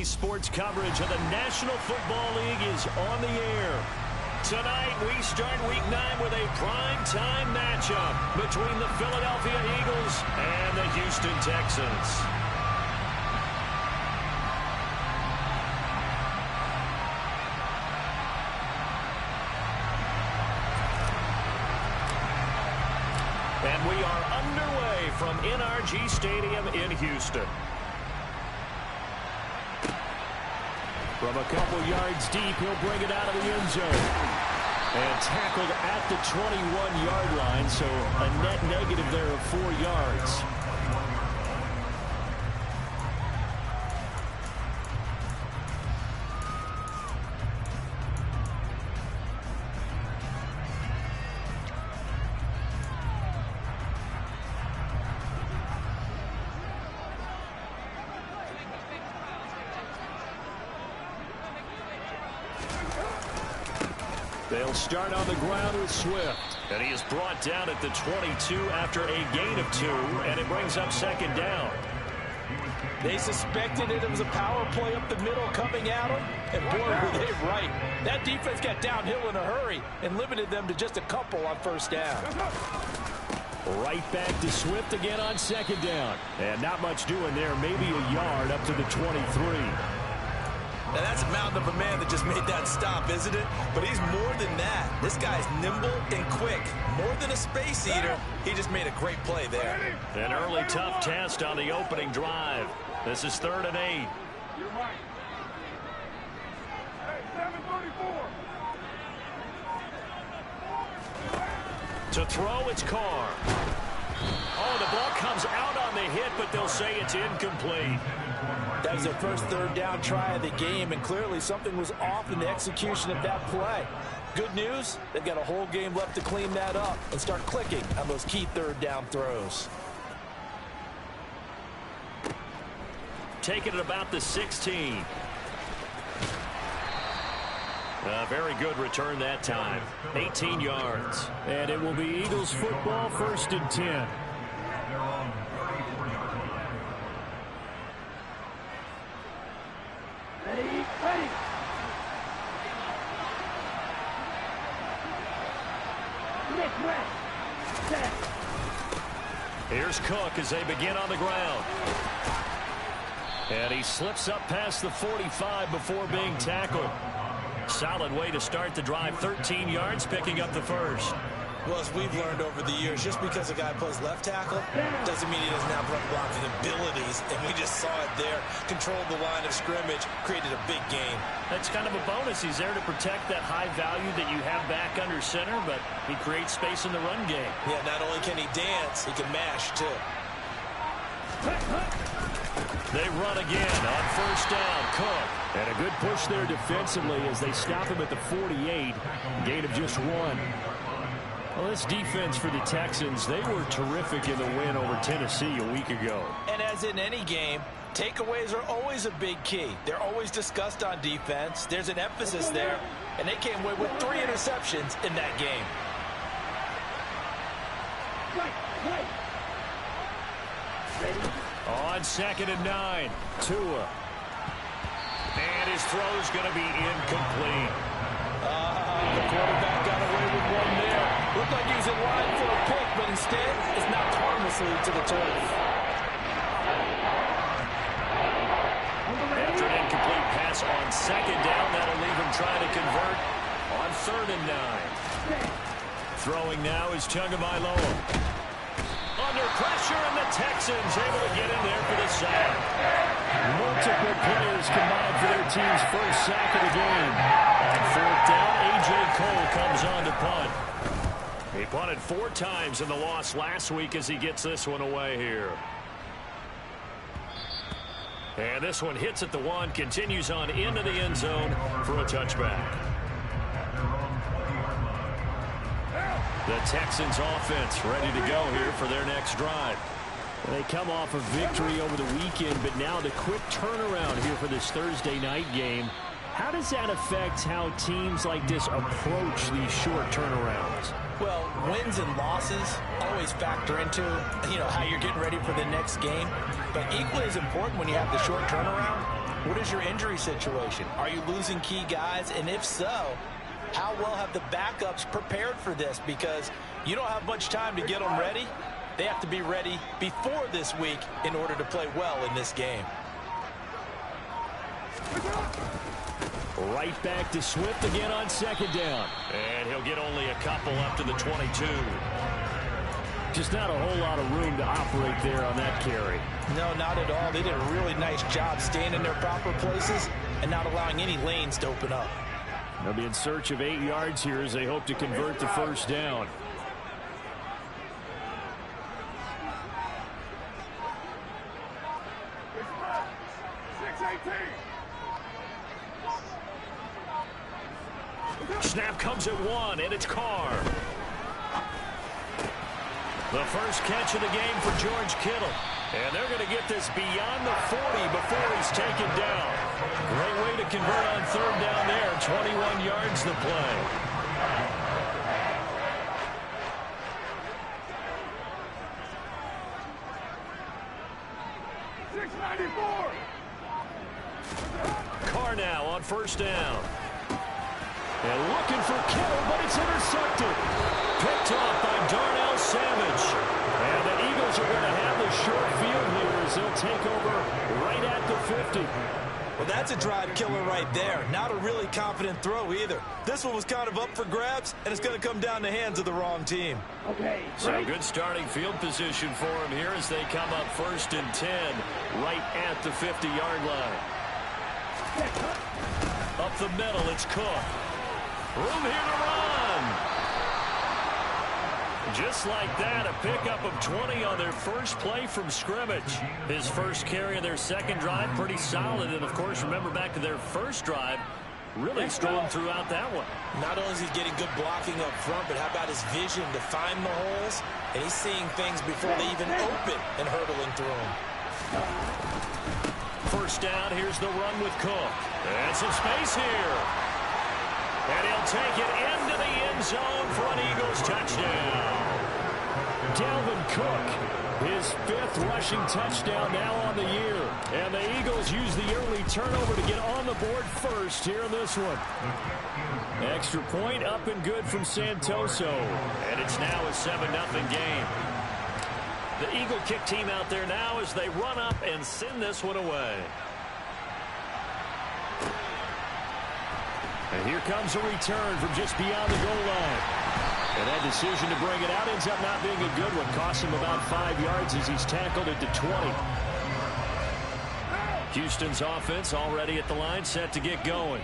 Sports coverage of the National Football League is on the air. Tonight, we start Week 9 with a prime-time matchup between the Philadelphia Eagles and the Houston Texans. And we are underway from NRG Stadium in Houston. From a couple yards deep, he'll bring it out of the end zone. And tackled at the 21-yard line, so a net negative there of 4 yards. They'll start on the ground with Swift. And he is brought down at the 22 after a gain of 2, and it brings up second down. They suspected it was a power play up the middle coming at them, and boy, were they right. That defense got downhill in a hurry and limited them to just a couple on first down. Right back to Swift again on second down. And not much doing there, maybe a yard up to the 23. Now that's a mountain of a man that just made that stop, isn't it? But he's more than that. This guy's nimble and quick. More than a space eater, he just made a great play there. An early tough test on the opening drive. This is 3rd and 8. You're right. Hey, 734. To throw, it's Carr. Oh, the ball comes out on the hit, but they'll say it's incomplete. That was their first third down try of the game, and clearly something was off in the execution of that play. Good news, they've got a whole game left to clean that up and start clicking on those key third down throws. Taking it about the 16. A very good return that time. 18 yards. And it will be Eagles football, 1st and 10. Here's Cook as they begin on the ground. And he slips up past the 45 before being tackled. Solid way to start the drive. 13 yards, picking up the first. Well, as we've learned over the years, just because a guy plays left tackle doesn't mean he doesn't have run blocking abilities, and we just saw it there. Controlled the line of scrimmage, created a big gain. That's kind of a bonus. He's there to protect that high value that you have back under center, but he creates space in the run game. Yeah, not only can he dance, he can mash, too. They run again on first down. Cook. And a good push there defensively as they stop him at the 48. Gain of just 1. Well, this defense for the Texans, they were terrific in the win over Tennessee a week ago. And as in any game, takeaways are always a big key. They're always discussed on defense. There's an emphasis there, and they came away with 3 interceptions in that game. On 2nd and 9, Tua. And his throw's going to be incomplete. The quarterback got away with one there. Looked like he was in line for a pick, but instead it's knocked harmlessly to the turf. After an incomplete pass on 2nd down, that'll leave him trying to convert on 3rd and 9. Throwing now is Tagovailoa. Under pressure, and the Texans able to get in there for the sack. Multiple players combined for their team's first sack of the game. On 4th down, A.J. Cole comes on to punt. He punted 4 times in the loss last week as he gets this one away here. And this one hits at the 1, continues on into the end zone for a touchback. The Texans offense ready to go here for their next drive. They come off a victory over the weekend, but now the quick turnaround here for this Thursday night game. How does that affect how teams like this approach these short turnarounds? Well, wins and losses always factor into, how you're getting ready for the next game. But equally as important when you have the short turnaround, What is your injury situation? Are you losing key guys? And if so, how well have the backups prepared for this? Because you don't have much time to get them ready. They have to be ready before this week in order to play well in this game. Right back to Swift again on second down. And he'll get only a couple up to the 22. Just not a whole lot of room to operate there on that carry. No, not at all. They did a really nice job staying in their proper places and not allowing any lanes to open up. They'll be in search of 8 yards here as they hope to convert the first down. Snap comes at 1, and it's Carr. The first catch of the game for George Kittle. And they're going to get this beyond the 40 before he's taken down. Great way to convert on third down there. 21 yards to play. Carr now on first down. And looking for Kittle, but it's intercepted. Picked off by Darnell Savage. And the Eagles are going to have the short field here as they'll take over right at the 50. Well, that's a drive killer right there. Not a really confident throw either. This one was kind of up for grabs, and it's going to come down the hands of the wrong team. Okay. So good starting field position for him here as they come up 1st and 10 right at the 50-yard line. Up the middle, it's Cook. Room here to run. Just like that, a pickup of 20 on their first play from scrimmage. His first carry of their second drive, pretty solid. And, of course, remember back to their first drive, really strong throughout that one. Not only is he getting good blocking up front, but how about his vision to find the holes? And he's seeing things before they even open and hurdling through them. First down, here's the run with Cook. And some space here. And he'll take it into the end zone for an Eagles touchdown. Dalvin Cook, his 5th rushing touchdown now on the year. And the Eagles use the early turnover to get on the board first here in this one. Extra point up and good from Santoso. And it's now a 7-0 game. The Eagle kick team out there now as they run up and send this one away. And here comes a return from just beyond the goal line. And that decision to bring it out ends up not being a good one. Costs him about 5 yards as he's tackled it to 20. Houston's offense already at the line, set to get going.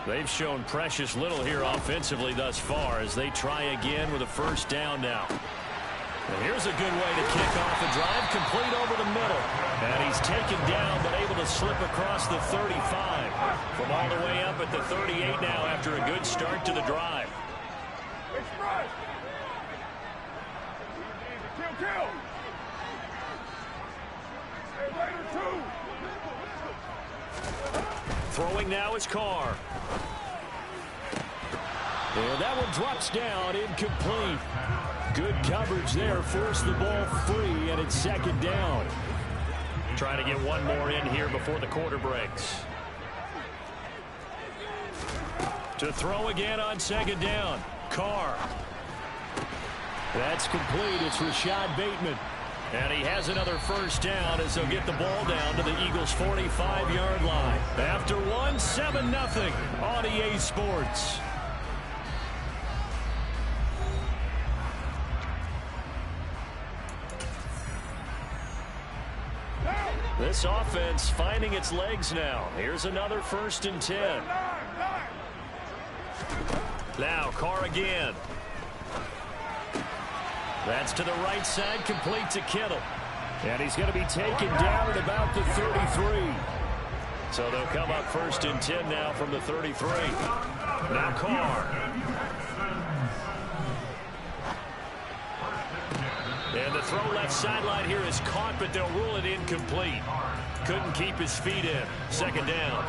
They've shown precious little here offensively thus far as they try again with a first down now. And here's a good way to kick off a drive, complete over the middle. And he's taken down, but able to slip across the 35. From all the way up at the 38 now after a good start to the drive. Throwing now is Carr. And that one drops down, incomplete. Good coverage there, forced the ball free, and it's second down. Trying to get one more in here before the quarter breaks. To throw again on second down, Carr. That's complete. It's Rashad Bateman. And he has another first down as they'll get the ball down to the Eagles' 45-yard line. After one, 7-0 on EA Sports. This offense finding its legs now. Here's another 1st and 10. Now Carr again. That's to the right side, complete to Kittle. And he's going to be taken down at about the 33. So they'll come up 1st and 10 now from the 33. Now Carr. And the throw left sideline here is caught, but they'll rule it incomplete. Couldn't keep his feet in. Second down.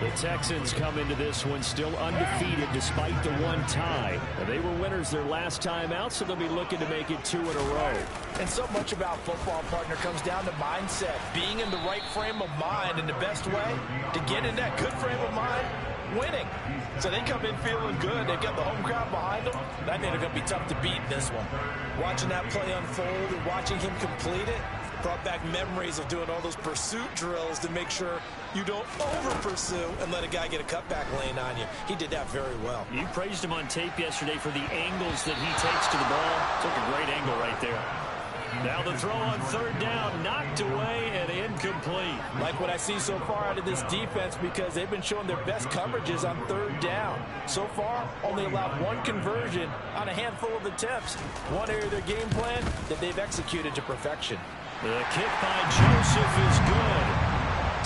The Texans come into this one still undefeated despite the one tie. They were winners their last time out, so they'll be looking to make it 2 in a row. And so much about football, partner, comes down to mindset. Being in the right frame of mind, and the best way to get in that good frame of mind, winning. So they come in feeling good. They've got the home crowd behind them. I think they're going to be tough to beat in this one. Watching that play unfold and watching him complete it brought back memories of doing all those pursuit drills to make sure you don't over-pursue and let a guy get a cutback lane on you. He did that very well. You praised him on tape yesterday for the angles that he takes to the ball. Took a great angle right there. Now the throw on 3rd down, knocked away and incomplete. Like what I see so far out of this defense, because they've been showing their best coverages on 3rd down. So far, only allowed 1 conversion on a handful of attempts. One area of their game plan that they've executed to perfection. The kick by Joseph is good.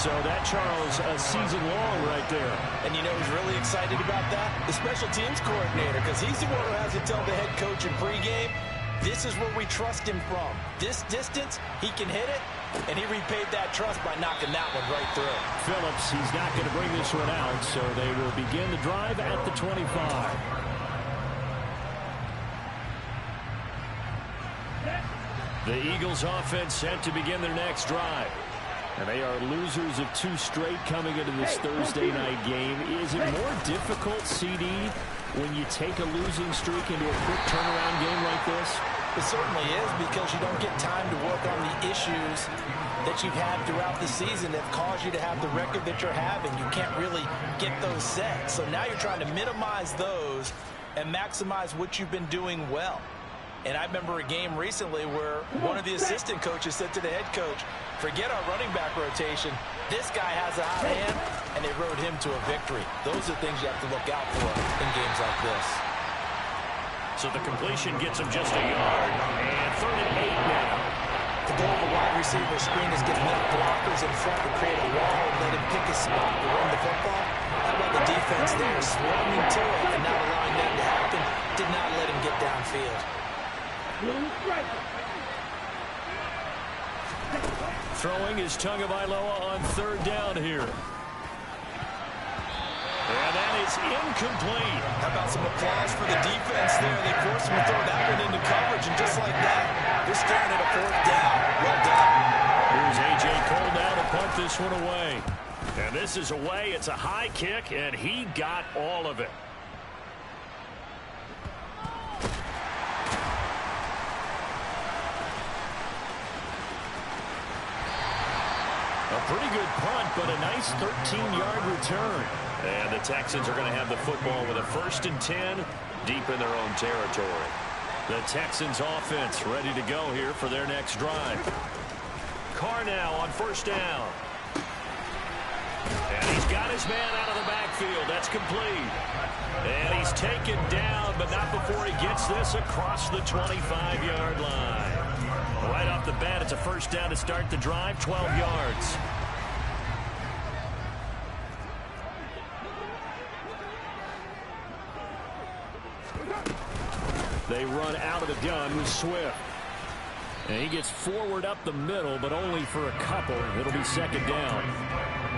So that, Charles, a season long right there. And you know who's really excited about that? The special teams coordinator, because he's the one who has to tell the head coach in pregame, this is where we trust him from. This distance, he can hit it, and he repaid that trust by knocking that one right through. Phillips, he's not going to bring this one out, so they will begin the drive at the 25. The Eagles offense set to begin their next drive. And they are losers of 2 straight coming into this Thursday night game. Is it more difficult, CD, when you take a losing streak into a quick turnaround game like this? It certainly is, because you don't get time to work on the issues that you've had throughout the season that cause you to have the record that you're having. You can't really get those set. So now you're trying to minimize those and maximize what you've been doing well. And I remember a game recently where one of the assistant coaches said to the head coach, forget our running back rotation. This guy has a hot hand, and they rode him to a victory. Those are things you have to look out for in games like this. So the completion gets him just a yard. And 3rd and 8 now. The goal of a wide receiver screen is get enough blockers in front to create a wall and let him pick a spot to run the football. How about the defense there, swarming to it and not allowing that to happen? Did not let him get downfield. Throwing is Tagovailoa on 3rd down here. And that is incomplete. How about some applause for the defense there? They forced him to throw that one into coverage, and just like that, they're staring at a 4th down. Well done. Here's A.J. Cole now to punt this one away. And this is away. It's a high kick, and he got all of it. A pretty good punt, but a nice 13-yard return. And the Texans are going to have the football with a 1st and 10 deep in their own territory. The Texans offense ready to go here for their next drive. Carr now on 1st down. And he's got his man out of the backfield. That's complete. And he's taken down, but not before he gets this across the 25-yard line. Right off the bat, it's a 1st down to start the drive, 12 yards. They run out of the gun with Swift. And he gets forward up the middle, but only for a couple. It'll be 2nd down.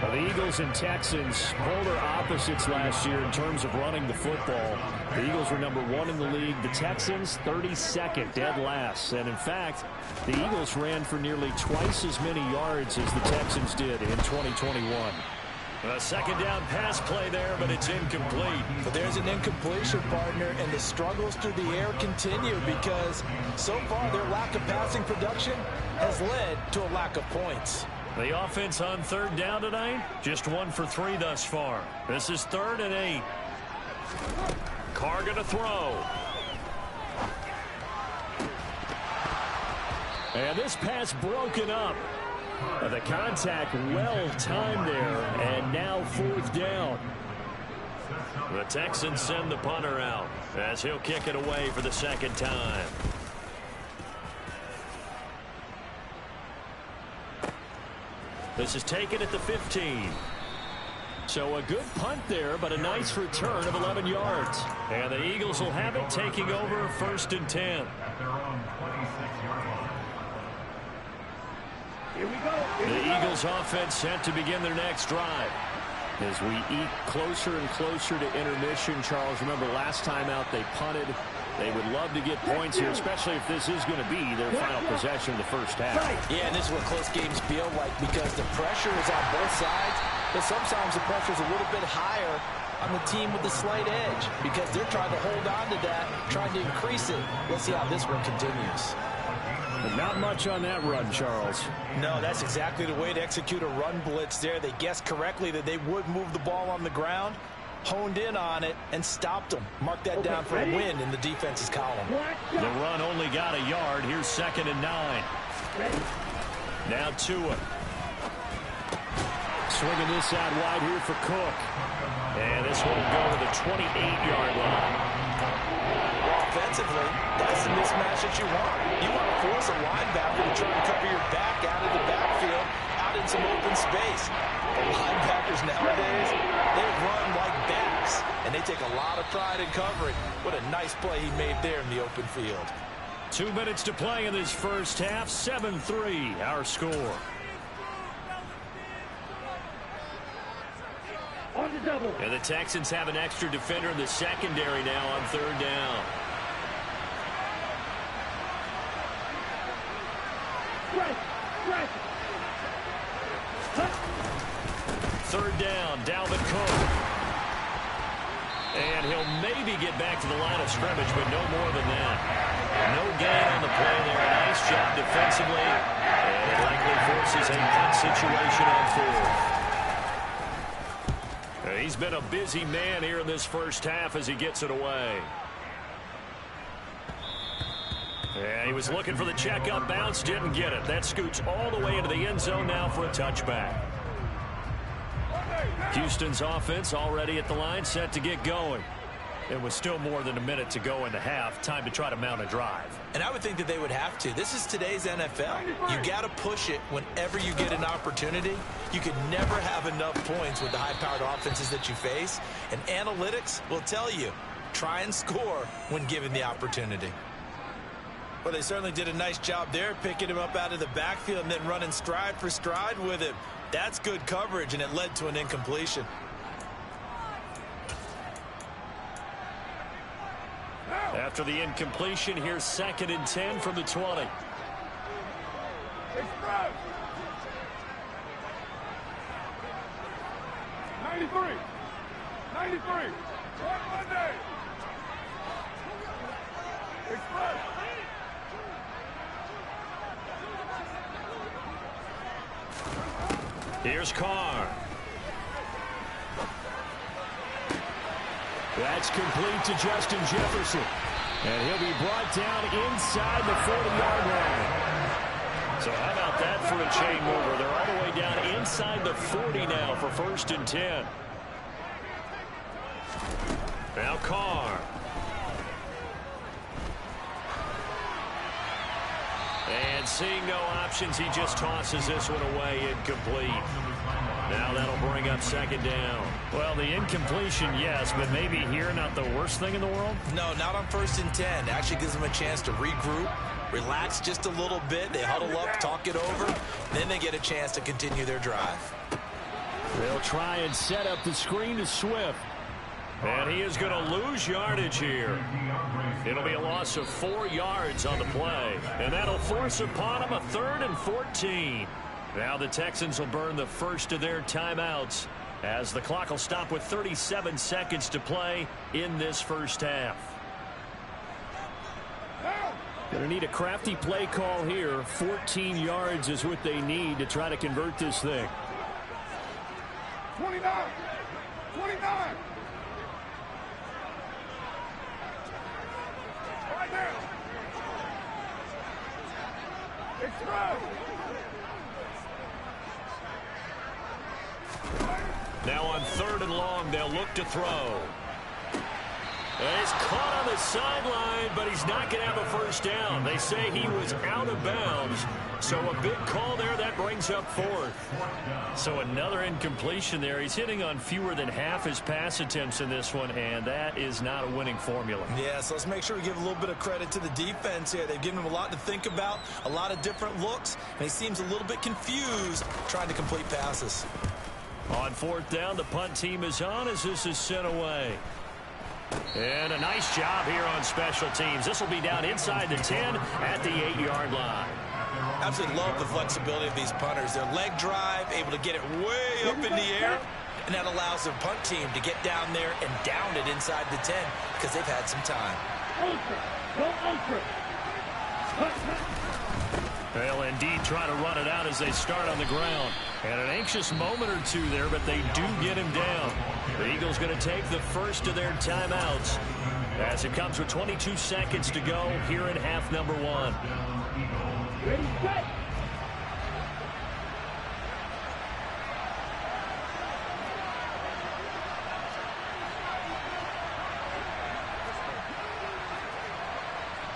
Well, the Eagles and Texans, polar opposites last year in terms of running the football. The Eagles were number 1 in the league. The Texans, 32nd, dead last. And in fact, the Eagles ran for nearly twice as many yards as the Texans did in 2021. A 2nd down pass play there, but it's incomplete. But there's an incompletion, partner, and the struggles through the air continue because so far their lack of passing production has led to a lack of points. The offense on 3rd down tonight, just 1 for 3 thus far. This is 3rd and 8. Carr going to throw. And this pass broken up. The contact well timed there, and now 4th down. The Texans send the punter out as he'll kick it away for the 2nd time. This is taken at the 15. So a good punt there, but a nice return of 11 yards. And the Eagles will have it, taking over 1st and 10. The Eagles offense set to begin their next drive. As we eat closer and closer to intermission, Charles, remember last time out they punted. They would love to get points here, especially if this is going to be their final possession of the first half. Yeah, and this is what close games feel like because the pressure is on both sides, but sometimes the pressure is a little bit higher on the team with the slight edge because they're trying to hold on to that, trying to increase it. Let's see how this one continues. But not much on that run, Charles. No, that's exactly the way to execute a run blitz there. They guessed correctly that they would move the ball on the ground, honed in on it, and stopped them. Mark that down for a win in the defense's column. The run only got a yard. Here's 2nd and 9. Now Tua. Swinging this out wide here for Cook. And this one will go to the 28-yard line. Offensively, that's the mismatch that you want. You want to force a linebacker to try and cover your back out of the backfield, out in some open space. The linebackers nowadays, they run like backs, and they take a lot of pride in covering. What a nice play he made there in the open field. 2 minutes to play in this first half. 7-3, our score. And the Texans have an extra defender in the secondary now on 3rd down. Third down, Dalvin Cook. And he'll maybe get back to the line of scrimmage, but no more than that. No gain on the play there. Nice job defensively. And it likely forces a punt situation on 4th. He's been a busy man here in this first half as he gets it away. Yeah, he was looking for the check-up bounce, didn't get it. That scoots all the way into the end zone now for a touchback. Houston's offense already at the line, set to get going. It was still more than a minute to go in the half. Time to try to mount a drive. And I would think that they would have to. This is today's NFL. You got to push it whenever you get an opportunity. You can never have enough points with the high-powered offenses that you face. And analytics will tell you, try and score when given the opportunity. Well, they certainly did a nice job there, picking him up out of the backfield and then running stride for stride with him. That's good coverage, and it led to an incompletion. After the incompletion, here's 2nd and 10 from the 20. Express. 93. 93. Monday. Express. Here's Carr. That's complete to Justin Jefferson. And he'll be brought down inside the 40-yard line. So how about that for a chain mover? They're all the way down inside the 40 now for 1st and 10. Now Carr. And seeing no options, he just tosses this one away, incomplete. Now that'll bring up 2nd down. Well, the incompletion, yes, but maybe here not the worst thing in the world? No, not on 1st and 10. Actually gives them a chance to regroup, relax just a little bit. They huddle up, talk it over. Then they get a chance to continue their drive. They'll try and set up the screen to Swift. And he is going to lose yardage here. It'll be a loss of 4 yards on the play. And that'll force upon him a 3rd and 14. Now the Texans will burn the first of their timeouts as the clock will stop with 37 seconds to play in this first half. Going to need a crafty play call here. 14 yards is what they need to try to convert this thing. 29. 29. Right there. Express. Now on 3rd and long, they'll look to throw. And he's caught on the sideline, but he's not going to have a first down. They say he was out of bounds. So a big call there, that brings up 4th. So another incompletion there. He's hitting on fewer than half his pass attempts in this one, and that is not a winning formula. Yeah, so let's make sure we give a little bit of credit to the defense here. They've given him a lot to think about, a lot of different looks, and he seems a little bit confused trying to complete passes. On fourth down, the punt team is on as this is sent away. And a nice job here on special teams. This will be down inside the 10 at the 8-yard line. Absolutely love the flexibility of these punters. Their leg drive, able to get it way up in the air, and that allows their punt team to get down there and down it inside the 10 because they've had some time. They'll indeed try to run it out as they start on the ground. And an anxious moment or two there, but they do get him down. The Eagles going to take the first of their timeouts as it comes with 22 seconds to go here in half number 1. Ready, set.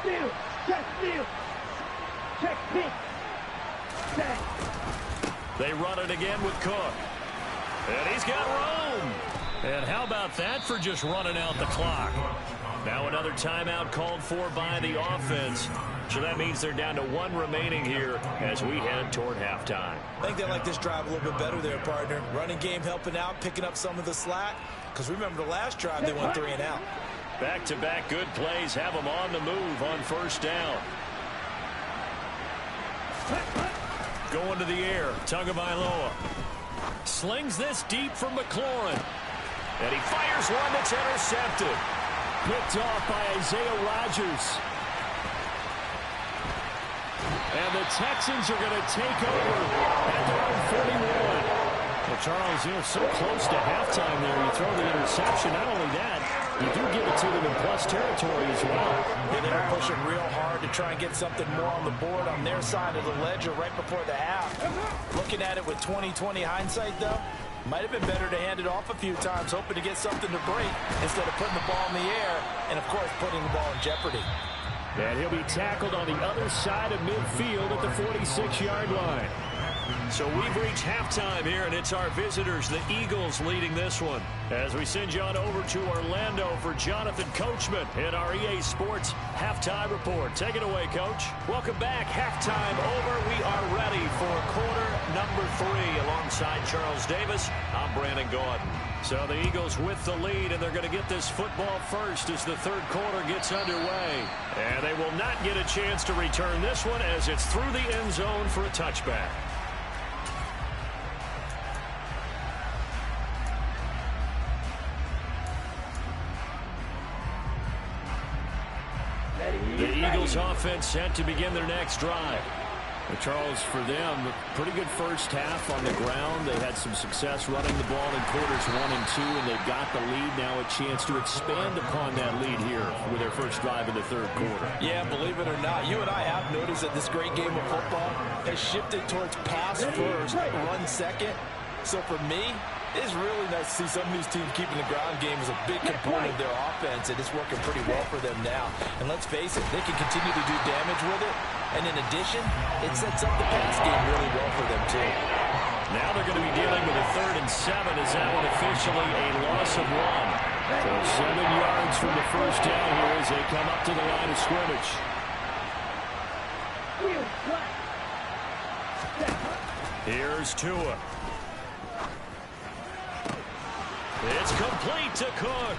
Steal, check, steal. Check, pick. Set. They run it again with Cook. And he's got room. And how about that for just running out the clock? Now another timeout called for by the offense. So that means they're down to 1 remaining here as we head toward halftime. I think they like this drive a little bit better there, partner. Running game helping out, picking up some of the slack. Because remember the last drive, they went 3 and out. Back-to-back good plays have them on the move on first down. Going to the air, Tagovailoa. Slings this deep from McLaurin. And he fires one that's intercepted. Picked off by Isaiah Rodgers. And the Texans are going to take over at their own 41. Well, Charles, so close to halftime there. You throw the interception. Not only that, you do give it to them in plus territory as well. Yeah, they were pushing real hard to try and get something more on the board on their side of the ledger right before the half. Looking at it with 20/20 hindsight, though, might have been better to hand it off a few times, hoping to get something to break instead of putting the ball in the air and, of course, putting the ball in jeopardy. And he'll be tackled on the other side of midfield at the 46-yard line. So we've reached halftime here, and it's our visitors, the Eagles, leading this one. As we send you on over to Orlando for Jonathan Coachman in our EA Sports Halftime Report. Take it away, Coach. Welcome back. Halftime over. We are ready for quarter number 3. Alongside Charles Davis, I'm Brandon Gordon. So the Eagles with the lead, and they're going to get this football first as the third quarter gets underway. And they will not get a chance to return this one as it's through the end zone for a touchback. The Eagles offense set to begin their next drive. Well, Charles, for them, pretty good first half on the ground. They had some success running the ball in quarters 1 and 2, and they've got the lead now, a chance to expand upon that lead here with their first drive in the third quarter. Yeah, believe it or not, you and I have noticed that this great game of football has shifted towards pass first, run second. So for me, it's really nice to see some of these teams keeping the ground game as a big component of their offense, and it's working pretty well for them now. And let's face it, they can continue to do damage with it. And in addition, it sets up the pass game really well for them, too. Now they're going to be dealing with a 3rd and 7 as that one officially a loss of 1. So 7 yards from the first down here as they come up to the line of scrimmage. Here's Tua. It's complete to Cook.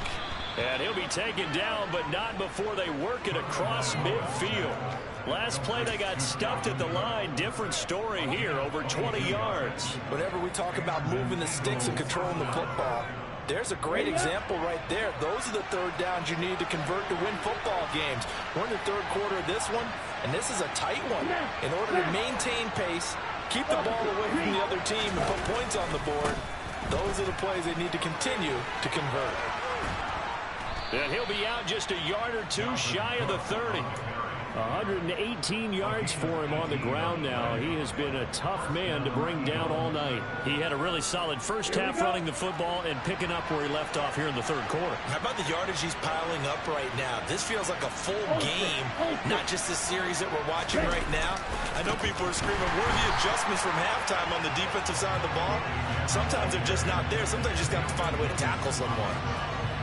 And he'll be taken down, but not before they work it across midfield. Last play, they got stuffed at the line. Different story here, over 20 yards. Whenever we talk about moving the sticks and controlling the football, there's a great example right there. Those are the third downs you need to convert to win football games. We're in the third quarter of this one, and this is a tight one. In order to maintain pace, keep the ball away from the other team, and put points on the board, those are the plays they need to continue to convert. And he'll be out just a yard or two shy of the 30. 118 yards for him on the ground now. He has been a tough man to bring down all night. He had a really solid first half running the football and picking up where he left off here in the third quarter. How about the yardage he's piling up right now? This feels like a full game, not just the series that we're watching right now. I know people are screaming, where are the adjustments from halftime on the defensive side of the ball? Sometimes they're just not there. Sometimes you just got to find a way to tackle someone.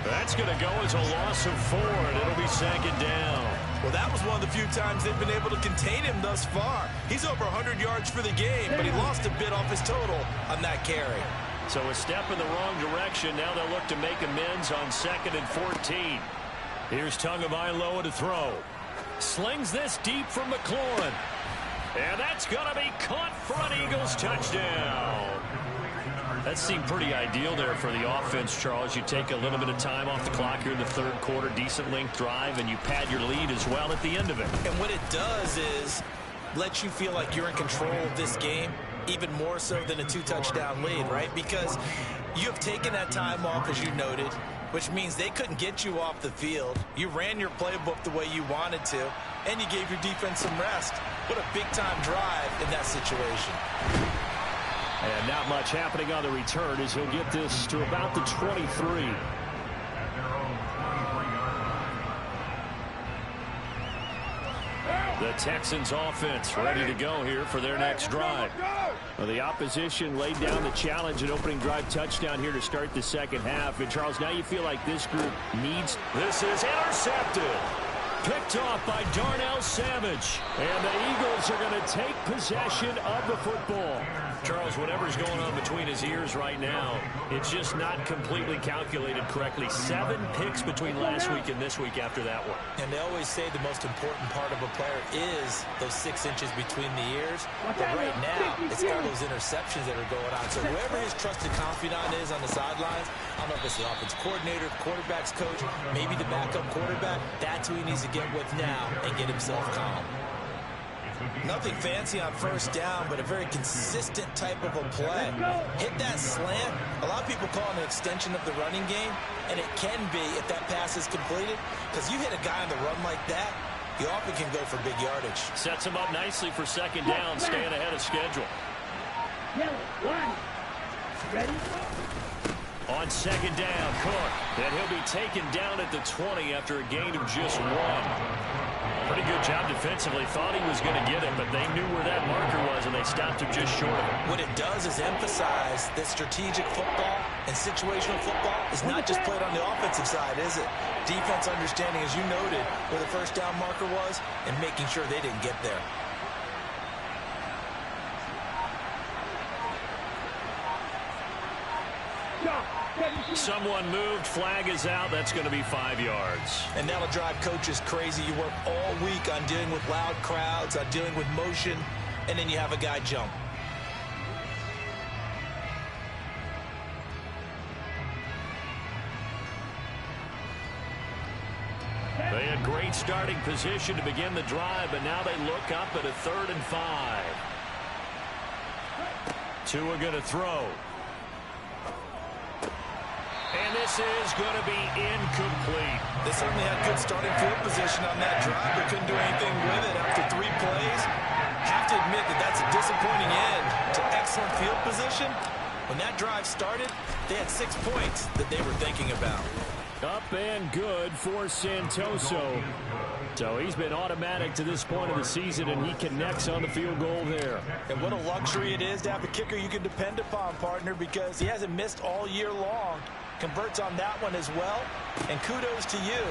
That's going to go as a loss of 4, and it'll be 2nd down. Well, that was one of the few times they've been able to contain him thus far. He's over 100 yards for the game, but he lost a bit off his total on that carry. So a step in the wrong direction. Now they'll look to make amends on 2nd and 14. Here's Tagovailoa to throw. Slings this deep from McLaurin. And that's going to be caught for an Eagles touchdown. That seemed pretty ideal there for the offense, Charles. You take a little bit of time off the clock here in the 3rd quarter, decent length drive, and you pad your lead as well at the end of it. And what it does is let you feel like you're in control of this game, even more so than a 2-touchdown lead, right? Because you have taken that time off, as you noted, which means they couldn't get you off the field. You ran your playbook the way you wanted to, and you gave your defense some rest. What a big-time drive in that situation. And not much happening on the return as he'll get this to about the 23. The Texans offense ready to go here for their next drive. Well, the opposition laid down the challenge and opening drive touchdown here to start the 2nd half. And, Charles, now you feel like this group needs... This is intercepted. Picked off by Darnell Savage. And the Eagles are going to take possession of the football. Charles, whatever's going on between his ears right now, it's just not completely calculated correctly. 7 picks between last week and this week after that one. And they always say the most important part of a player is those 6 inches between the ears. But right now, it's all those interceptions that are going on. So whoever his trusted confidant is on the sidelines, I don't know if it's the offensive coordinator, the quarterback's coach, maybe the backup quarterback, that's who he needs to get with now and get himself calm. Nothing fancy on 1st down, but a very consistent type of a play. Hit that slant. A lot of people call it an extension of the running game, and it can be if that pass is completed, because you hit a guy on the run like that, you often can go for big yardage. Sets him up nicely for 2nd down, staying ahead of schedule. Ready? On 2nd down, Cook. And he'll be taken down at the 20 after a gain of just 1. Pretty good job defensively. Thought he was going to get it, but they knew where that marker was, and they stopped him just short of it. What it does is emphasize that strategic football and situational football is not just played on the offensive side, is it? Defense understanding, as you noted, where the 1st down marker was and making sure they didn't get there. Someone moved. Flag is out. That's going to be 5 yards. And that'll drive coaches crazy. You work all week on dealing with loud crowds, on dealing with motion, and then you have a guy jump. They had great starting position to begin the drive, but now they look up at a 3rd and 5. Tua going to throw. And this is going to be incomplete. They certainly had good starting field position on that drive, but couldn't do anything with it after 3 plays. Have to admit that that's a disappointing end to excellent field position. When that drive started, they had 6 points that they were thinking about. Up and good for Santoso. So he's been automatic to this point of the season, and he connects on the field goal there. And what a luxury it is to have a kicker you can depend upon, partner, because he hasn't missed all year long. Converts on that one as well. And kudos to you.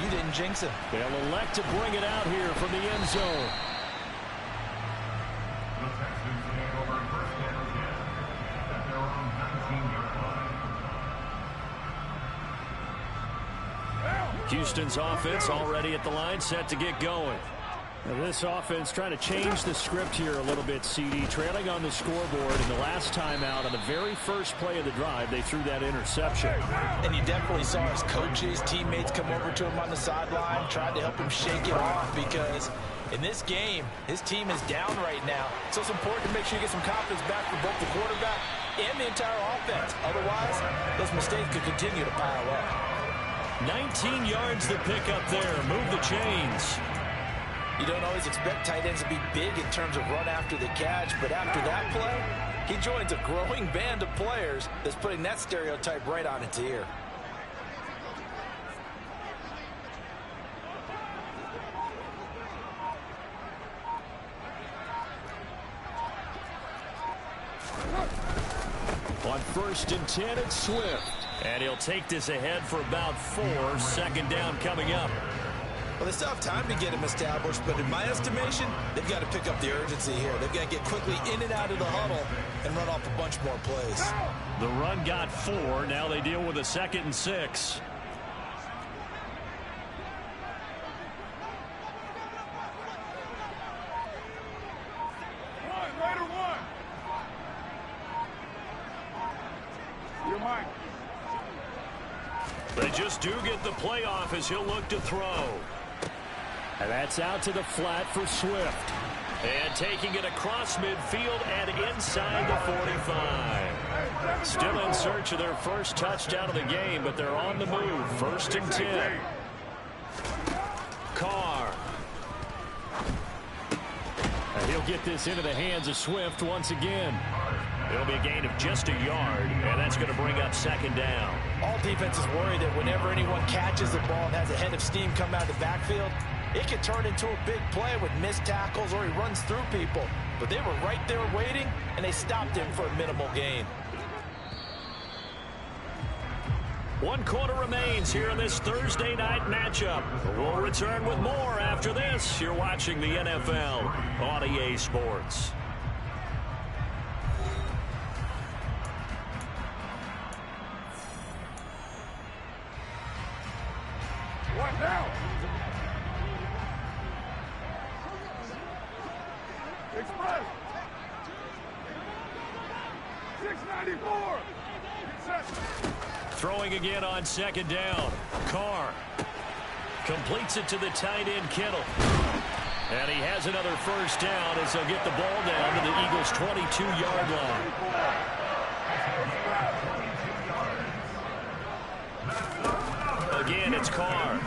You didn't jinx him. They'll elect to bring it out here from the end zone. Houston's offense already at the line, set to get going. Now this offense trying to change the script here a little bit, CD. Trailing on the scoreboard, and the last time out on the very first play of the drive, they threw that interception. And you definitely saw his coaches, teammates come over to him on the sideline, tried to help him shake it off, because in this game, his team is down right now. So it's important to make sure you get some confidence back for both the quarterback and the entire offense. Otherwise, those mistakes could continue to pile up. 19 yards to pick up there. Move the chains. You don't always expect tight ends to be big in terms of run after the catch, but after that play, he joins a growing band of players that's putting that stereotype right on its ear. On 1st and 10, it's Swift. And he'll take this ahead for about 4. 2nd down coming up. Well, they still have time to get him established, but in my estimation, they've got to pick up the urgency here. They've got to get quickly in and out of the huddle and run off a bunch more plays. The run got 4. Now they deal with a 2nd and 6. They just do get the playoff as he'll look to throw. And that's out to the flat for Swift. And taking it across midfield and inside the 45. Still in search of their first touchdown of the game, but they're on the move. 1st and 10. Carr. And he'll get this into the hands of Swift once again. It'll be a gain of just a yard, and that's going to bring up 2nd down. All defenses worry that whenever anyone catches the ball and has a head of steam come out of the backfield, it can turn into a big play with missed tackles or he runs through people. But they were right there waiting, and they stopped him for a minimal gain. 1 quarter remains here in this Thursday night matchup. We'll return with more after this. You're watching the NFL on EA Sports. What now? Express. 694. Throwing again on 2nd down. Carr completes it to the tight end Kittle. And he has another 1st down as they'll get the ball down to the Eagles' 22-yard line. Again, it's Carr.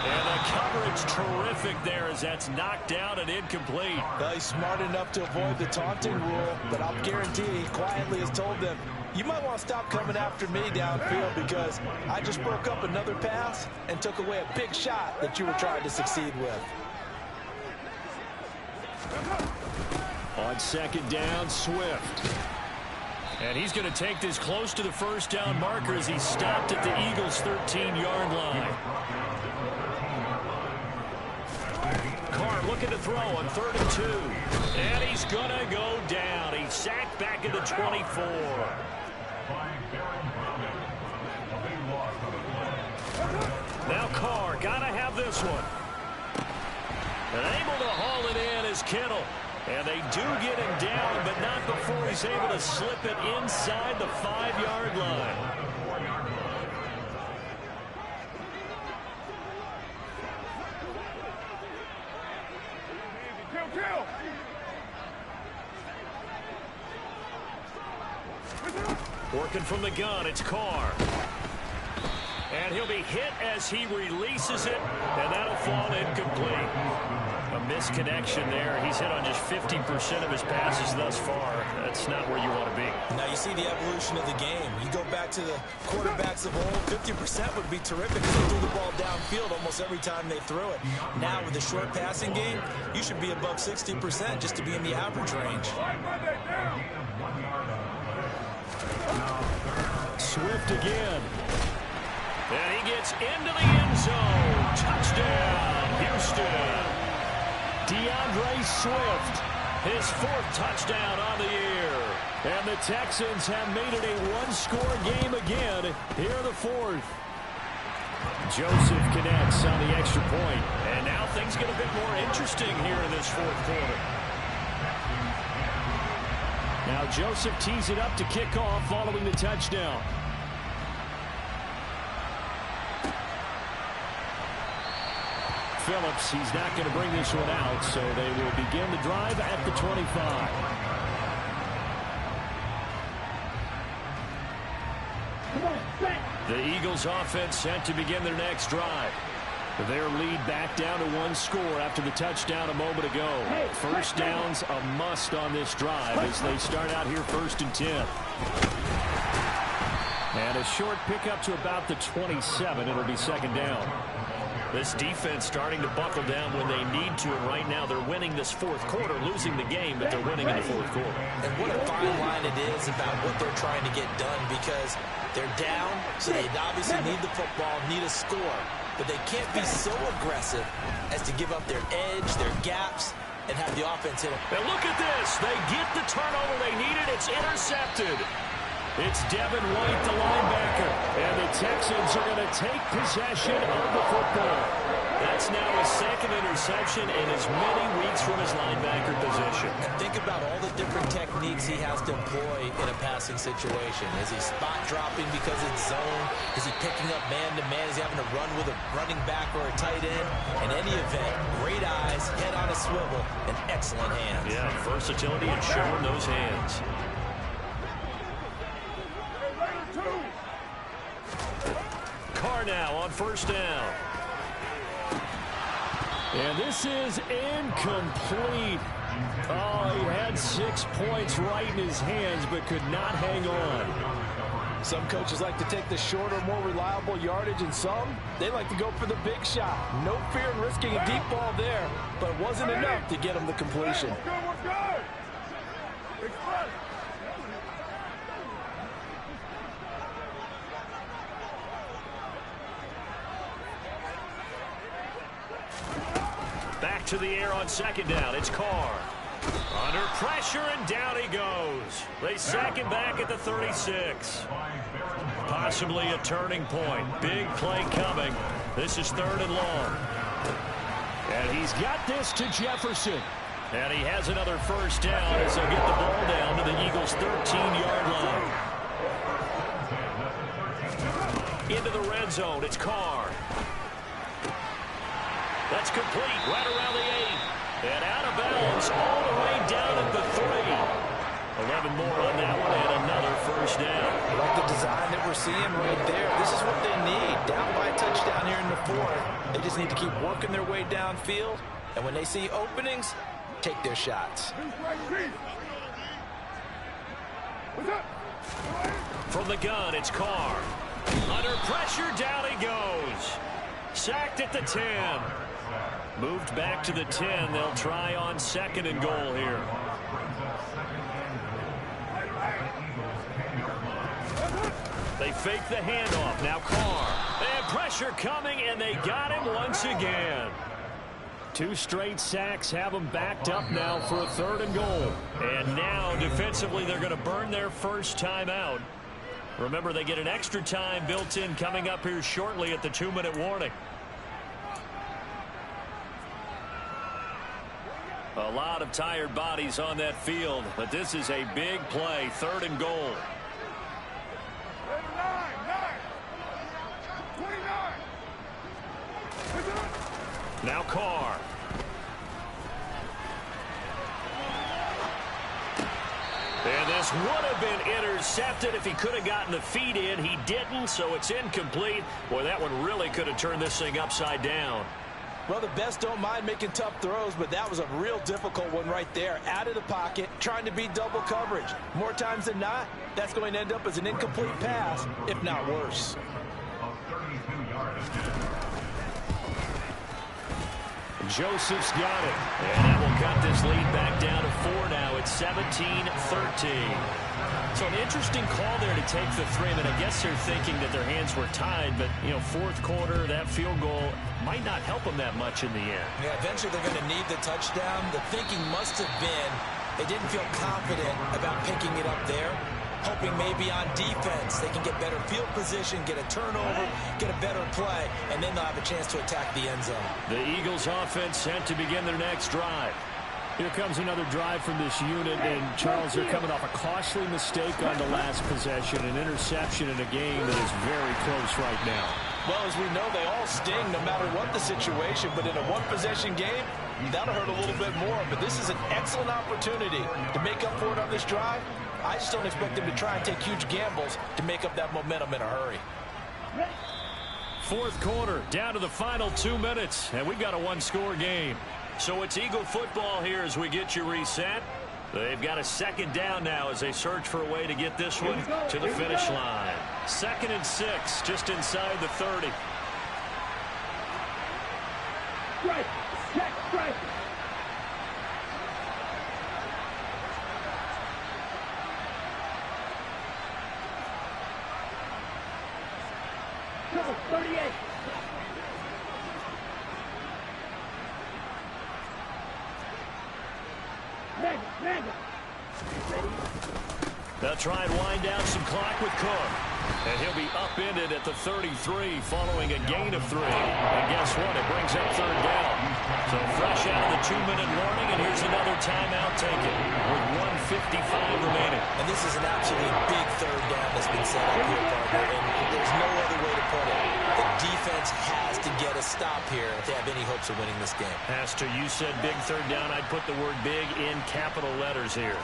And the coverage terrific there as that's knocked down and incomplete. Well, he's smart enough to avoid the taunting rule, but I'll guarantee he quietly has told them, you might want to stop coming after me downfield because I just broke up another pass and took away a big shot that you were trying to succeed with. On 2nd down, Swift. And he's going to take this close to the 1st down marker as he stopped at the Eagles' 13-yard line. Carr looking to throw on 3rd and 2. And he's going to go down. He's sacked back at the 24. Now Carr got to have this one. And able to haul it in is Kittle. And they do get him down, but not before he's able to slip it inside the 5-yard line. Working from the gun, it's Carr. And he'll be hit as he releases it, and that'll fall incomplete. A misconnection there. He's hit on just 50% of his passes thus far. That's not where you want to be. Now you see the evolution of the game. You go back to the quarterbacks of old, 50% would be terrific because they threw the ball downfield almost every time they threw it. Now with the short passing game, you should be above 60% just to be in the average range. Swift again. And he gets into the end zone. Touchdown, Houston. DeAndre Swift, his 4th touchdown on the year. And the Texans have made it a one-score game again here in the 4th. Joseph connects on the extra point. And now things get a bit more interesting here in this 4th quarter. Now Joseph tees it up to kick off following the touchdown. Phillips, he's not going to bring this one out, so they will begin the drive at the 25. The Eagles offense set to begin their next drive. Their lead back down to 1 score after the touchdown a moment ago. 1st down's a must on this drive as they start out here 1st and 10. And a short pickup to about the 27. It'll be 2nd down. This defense starting to buckle down when they need to, and right now they're winning this fourth quarter, losing the game, but they're winning in the fourth quarter. And what a fine line it is about what they're trying to get done, because they're down, so they obviously need the football, need a score, but they can't be so aggressive as to give up their edge, their gaps, and have the offense hit them. And look at this. They get the turnover they needed. It's intercepted. It's Devin White, the linebacker, and the Texans are going to take possession of the football. That's now his second interception in as many weeks from his linebacker position. And think about all the different techniques he has to employ in a passing situation. Is he spot dropping because it's zone? Is he picking up man-to-man? Is he having to run with a running back or a tight end? In any event, great eyes, head on a swivel, and excellent hands. Yeah, versatility and showing those hands. Carr now on first down. And this is incomplete. Oh, he had 6 points right in his hands, but could not hang on. Some coaches like to take the shorter, more reliable yardage, and some, they like to go for the big shot. No fear in risking a deep ball there, but it wasn't enough to get him the completion. We're good. Express. Back to the air on second down. It's Carr. Under pressure, and down he goes. They sack him back at the 36. Possibly a turning point. Big play coming. This is 3rd and long. And he's got this to Jefferson. And he has another first down as they get the ball down to the Eagles' 13-yard line. Into the red zone. It's Carr. That's complete right around the 8. And out of bounds all the way down at the 3. 11 more on that one and another first down. I like the design that we're seeing right there. This is what they need. Down by a touchdown here in the 4th. They just need to keep working their way downfield. And when they see openings, take their shots. From the gun, it's Carr. Under pressure, down he goes. Sacked at the 10. Moved back to the 10. They'll try on 2nd and goal here. They fake the handoff. Now Carr. And pressure coming, and they got him once again. 2 straight sacks have them backed up now for a 3rd and goal. And now, defensively, they're going to burn their first time out. Remember, they get an extra time built in coming up here shortly at the 2-minute warning. A lot of tired bodies on that field, but this is a big play, 3rd and goal. 29. Now Carr. And this would have been intercepted if he could have gotten the feet in. He didn't, so it's incomplete. Boy, that one really could have turned this thing upside down. Well, the best don't mind making tough throws, but that was a real difficult one right there. Out of the pocket, trying to beat double coverage. More times than not, that's going to end up as an incomplete pass, if not worse. Joseph's got it. And that will cut this lead back down to 4 now. It's 17-13. So an interesting call there to take the 3. I mean, I guess they're thinking that their hands were tied, but, you know, 4th quarter, that field goal might not help them that much in the end. Yeah, eventually they're going to need the touchdown. The thinking must have been they didn't feel confident about picking it up there, hoping maybe on defense they can get better field position, get a turnover, get a better play, and then they'll have a chance to attack the end zone. The Eagles offense set to begin their next drive. Here comes another drive from this unit, and Charles, they're coming off a costly mistake on the last possession, an interception in a game that is very close right now. Well, as we know, they all sting no matter what the situation, but in a one-possession game, that'll hurt a little bit more. But this is an excellent opportunity to make up for it on this drive. I just don't expect them to try and take huge gambles to make up that momentum in a hurry. 4th quarter, down to the final 2 minutes, and we've got a 1-score game. So it's Eagle football here as we get you reset. They've got a 2nd down now as they search for a way to get this one to the finish line. 2nd and 6, just inside the 30. They'll try and wind down some clock with Cook. And he'll be upended at the 33 following a gain of 3. And guess what? It brings up third down. So fresh out of the 2-minute warning, and here's another timeout taken with 1:55 remaining. And this is an absolutely big third down that's been set up here, partner, and there's no other way to put it. The defense has to get a stop here if they have any hopes of winning this game. Pastor, you said big third down. I'd put the word big in capital letters here.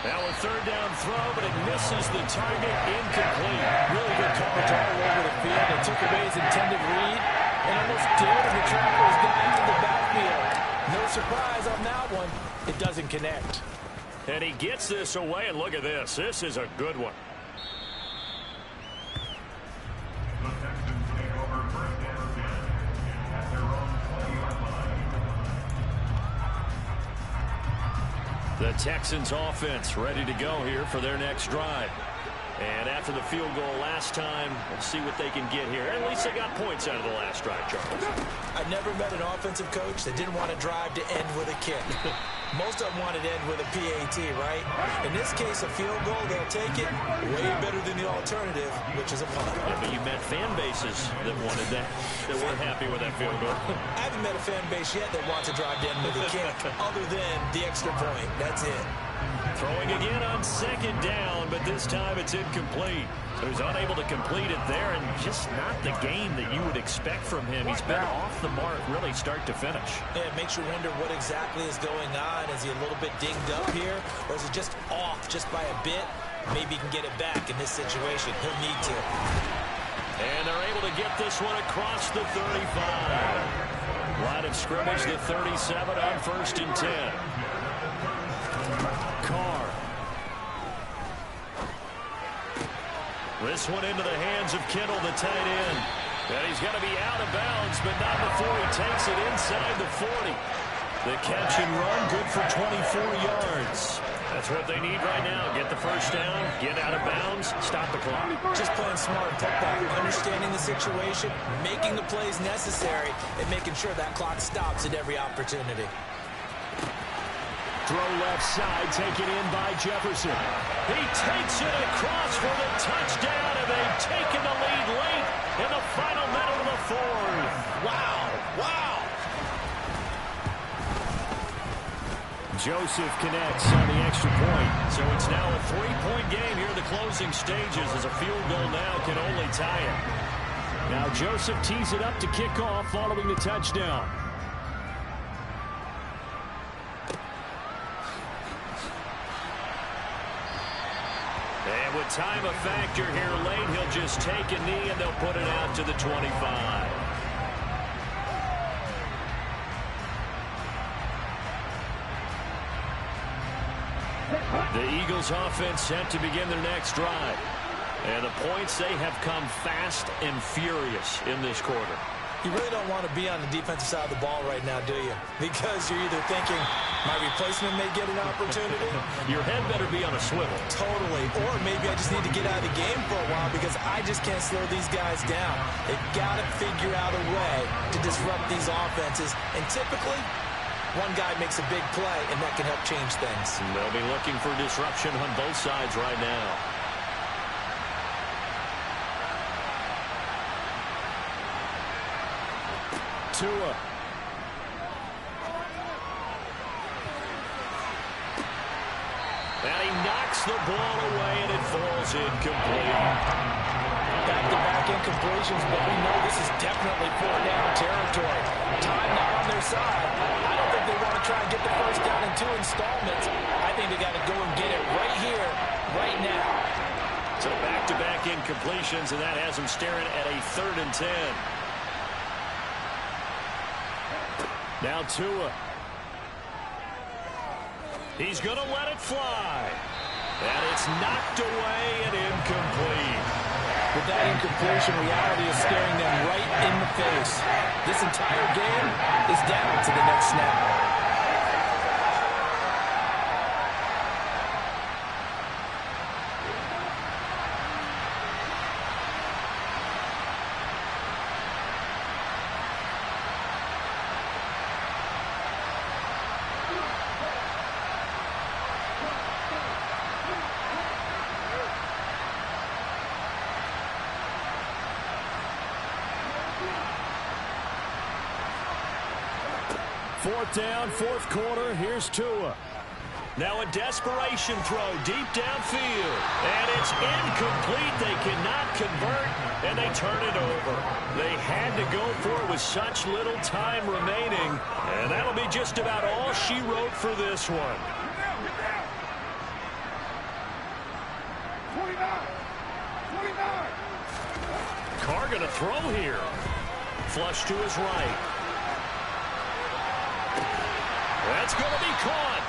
Now a third down throw, but it misses the target, incomplete. Really good coverage all over the field. It took away his intended read and almost did, and the trackers got into the backfield. No surprise on that one. It doesn't connect. And he gets this away, and look at this. This is a good one. The Texans offense ready to go here for their next drive. And after the field goal last time, we'll see what they can get here. At least they got points out of the last drive, Charles. I've never met an offensive coach that didn't want to drive to end with a kick. Most of them wanted to end with a PAT, right? In this case, a field goal, they'll take it way better than the alternative, which is a punt. Yeah, but you met fan bases that wanted that weren't happy with that field goal. I haven't met a fan base yet that wants to drive to end with a kick, other than the extra point. That's it. Throwing again on second down, but this time it's incomplete. So he's unable to complete it there, and just not the game that you would expect from him. He's been off the mark, really start to finish. Yeah, it makes you wonder what exactly is going on. Is he a little bit dinged up here, or is he just off just by a bit? Maybe he can get it back in this situation. He'll need to. And they're able to get this one across the 35. Line of scrimmage, the 37 on 1st and 10. Carr. This one into the hands of Kittle, the tight end. And he's going to be out of bounds, but not before he takes it inside the 40. The catch and run, good for 24 yards. That's what they need right now. Get the first down, get out of bounds, stop the clock. Just playing smart football, understanding the situation, making the plays necessary, and making sure that clock stops at every opportunity. Throw left side, taken in by Jefferson. He takes it across for the touchdown, and they've taken the lead late in the final minute of the fourth. Wow, wow. Joseph connects on the extra point. So it's now a 3-point game here in the closing stages, as a field goal now can only tie it. Now Joseph tees it up to kick off following the touchdown. And with time a factor here late, he'll just take a knee and they'll put it out to the 25. The Eagles offense set to begin their next drive. And the points, they have come fast and furious in this quarter. You really don't want to be on the defensive side of the ball right now, do you? Because you're either thinking, my replacement may get an opportunity. Your head better be on a swivel. Totally. Or maybe I just need to get out of the game for a while because I just can't slow these guys down. They've got to figure out a way to disrupt these offenses. And typically, one guy makes a big play, and that can help change things. They'll be looking for disruption on both sides right now. Tua. And he knocks the ball away, and it falls incomplete. Back-to-back incompletions, but we know this is definitely 4-down territory. Time not on their side. I don't think they want to try and get the first down in 2 installments. I think they got to go and get it right here, right now. So back-to-back incompletions, and that has them staring at a 3rd and 10. Now Tua. He's going to let it fly. And it's knocked away and incomplete. With that incompletion, reality is staring them right in the face. This entire game is down to the next snap. Fourth down, fourth quarter. Here's Tua. Now a desperation throw deep downfield. And it's incomplete. They cannot convert, and they turn it over. They had to go for it with such little time remaining. And that'll be just about all she wrote for this one. 29. Carr going to throw here. Flush to his right. That's going to be caught.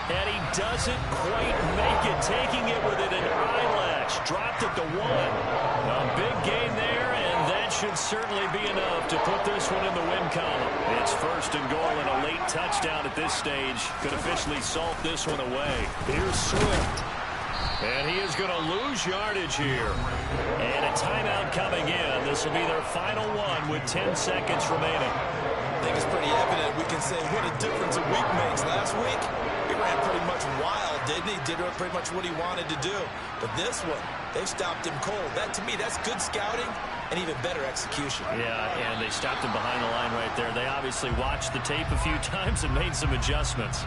And he doesn't quite make it, taking it within an eyelash. Dropped it to 1. A big gain there, and that should certainly be enough to put this one in the win column. It's first and goal, and a late touchdown at this stage could officially salt this one away. Here's Swift. And he is going to lose yardage here. And a timeout coming in. This will be their final one with 10 seconds remaining. I think it's pretty evident. We can say what a difference a week makes. Last week, he ran pretty much wild, didn't he? Did pretty much what he wanted to do. But this one, they stopped him cold. That, to me, that's good scouting and even better execution. Yeah, and they stopped him behind the line right there. They obviously watched the tape a few times and made some adjustments.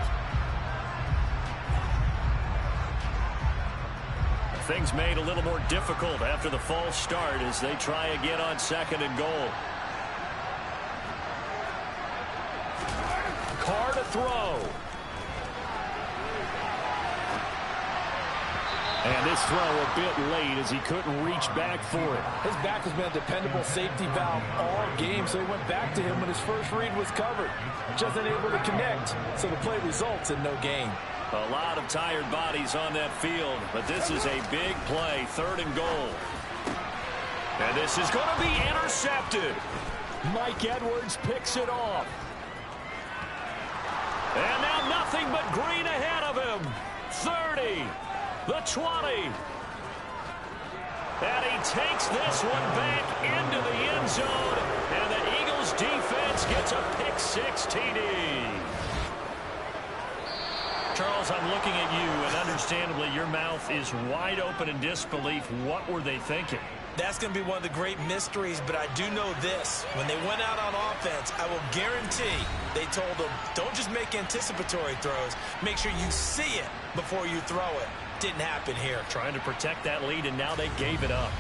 Things made a little more difficult after the false start as they try again on second and goal. Carr to throw. And this throw a bit late as he couldn't reach back for it. His back has been a dependable safety valve all game, so he went back to him when his first read was covered. Just unable to connect, so the play results in no gain. A lot of tired bodies on that field, but this is a big play, third and goal. And this is going to be intercepted. Mike Edwards picks it off. And now nothing but green ahead of him. 30, the 20. And he takes this one back into the end zone, and the Eagles defense gets a pick-6 TD. Charles, I'm looking at you, and understandably your mouth is wide open in disbelief. What were they thinking? That's going to be one of the great mysteries, but I do know this. When they went out on offense, I will guarantee they told them, don't just make anticipatory throws. Make sure you see it before you throw it. Didn't happen here. Trying to protect that lead, and now they gave it up.